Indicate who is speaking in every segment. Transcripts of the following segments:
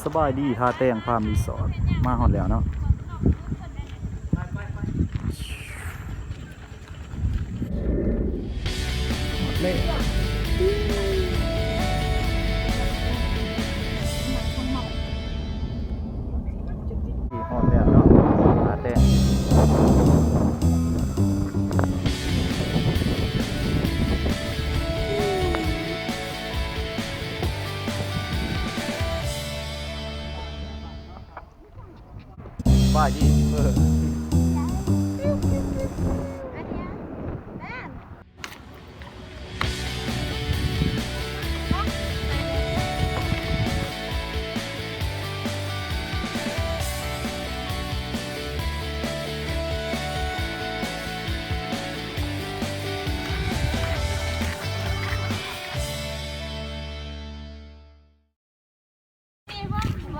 Speaker 1: สบายดีท่าแต้งพามีสอนมาฮอดแล้วเนาะฮอดเลยฮอดแล้วเนาะท่าแต้งสบายดี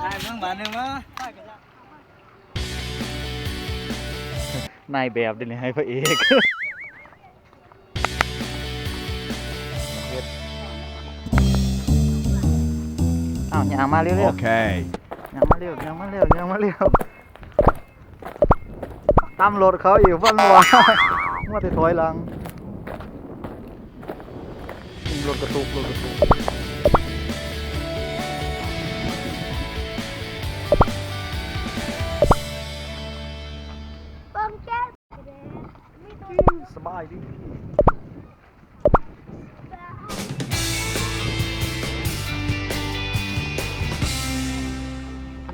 Speaker 2: ได้เมืองบ้านหนึ่งมั้ย
Speaker 1: นายแบบดิเลยให้พระเอกอ้าวอย่างมาเร็วๆ
Speaker 2: Okay.
Speaker 1: ยังมาเร็วตามรถเขาอยู่บ้านวัวมัวแต่ถอยหลังรถกระตุกสบายดี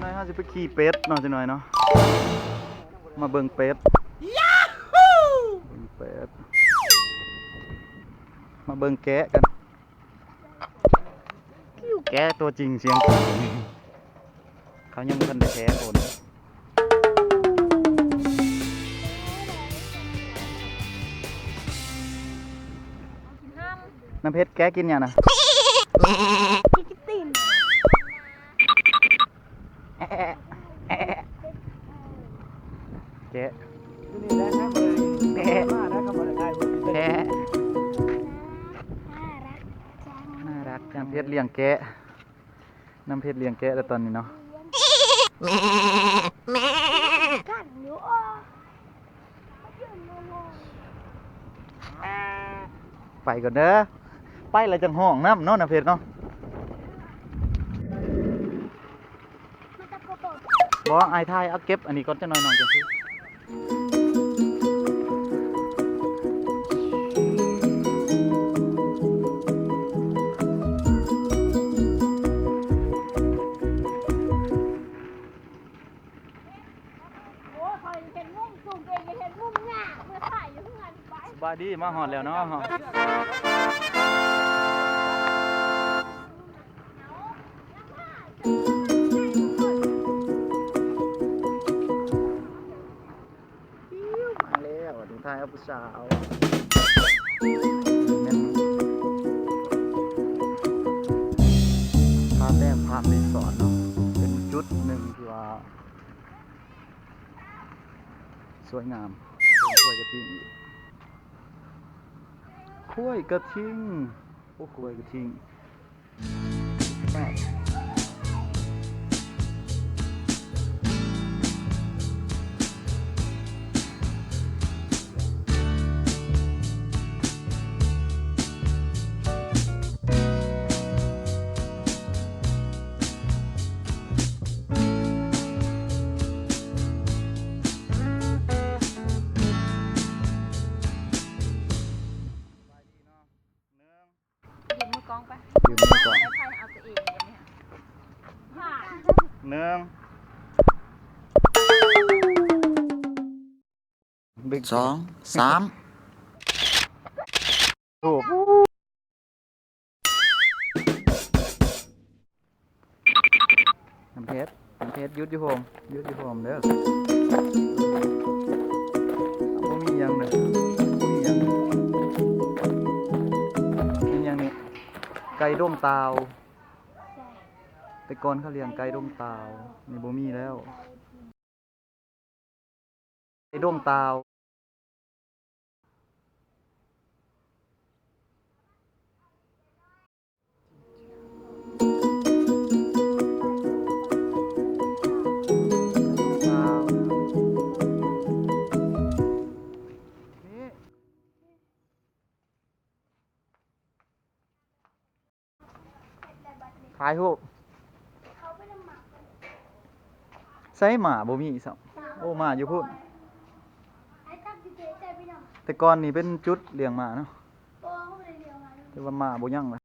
Speaker 1: นายฮะจะไปขี่เป็ดหน่อยจังหน่อยเนาะมาเบิ่งเป็ดมาเบิ่งแกะกันแกะตัวจริงเสียงจริงเขายังไม่ทันได้แท้คนน้ำเพชรแกะกินยังนะกินตีนแกะ
Speaker 2: นี่แหละครับเลยแม่มาแล้วก็มาได้
Speaker 1: แกะน่ารักจังเพชรเลี้ยงแกะน้ำเพชรเลี้ยงแกะแล้วตอนนี้เนาะไปก่อนเด้อไปอะไรจังห้องน้ำเนาะน้ำเพชรเนาะบอกไอ้ทายเอาเก็บอันนี้ก่อนจะหน่อยน้องจังซี่สบายดีมาหอดแล้วเนาะมาแล้วถึงทายเอาผู้สาวพาแต้มพารีสอร์ทเนาะเป็นจุดหนึ่งที่ว่าสวยงามกล้วยกระทิงกล้วยกระทิงโอ้กล้วยกระทิง
Speaker 3: ยืมมือกองไป
Speaker 1: ยืมมือก่อน
Speaker 3: แล้วไทยเอาตัวเองเลยเนี่ย
Speaker 1: หนึ่ง
Speaker 4: สองสาม
Speaker 1: ถูกน้ำเพชรยุดอยู่โฮมเด้อบ่มีหยังเลยมีหยังนี่ไก่ด้มตาวแต่ก่อนเขาเลี้ยงไก่ด้มตาวนี่บ่มีแล้วไก่ด้มตาว ถ่ายรูปใส่หมาบ่มีสักโอ้หมาอยู่พุ่นแต่ก่อนนี่เป็นจุดเลี้ยงหมาเนาะแต่ว่าหมาบ่ยังละ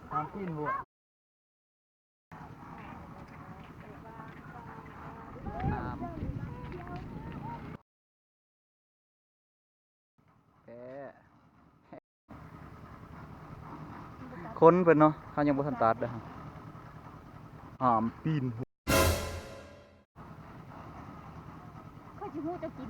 Speaker 1: ทางกินบ่น้ำแกคนเพิ่นเนาะเขายังบ่ทันตัดเด้อฮะหามปีน
Speaker 3: เขาจะมูจะกิน